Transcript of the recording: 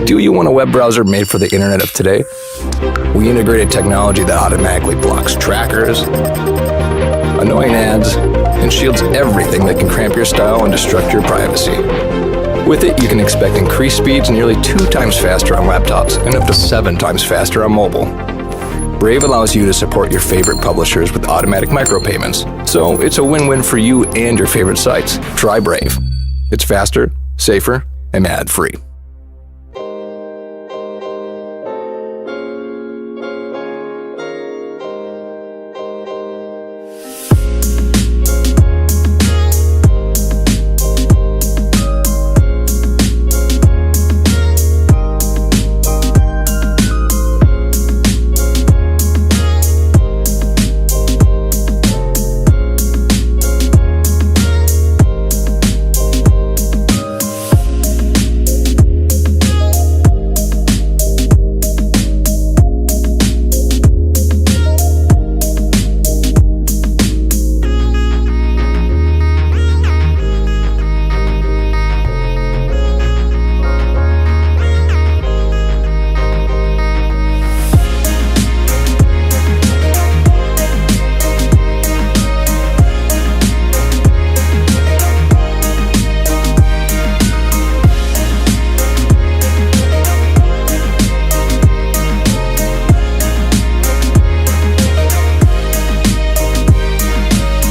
Do you want a web browser made for the internet of today? We integrated technology that automatically blocks trackers, annoying ads, and shields everything that can cramp your style and destruct your privacy. With it, you can expect increased speeds nearly 2 times faster on laptops and up to 7 times faster on mobile. Brave allows you to support your favorite publishers with automatic micropayments, so it's a win-win for you and your favorite sites. Try Brave. It's faster, safer, and ad-free.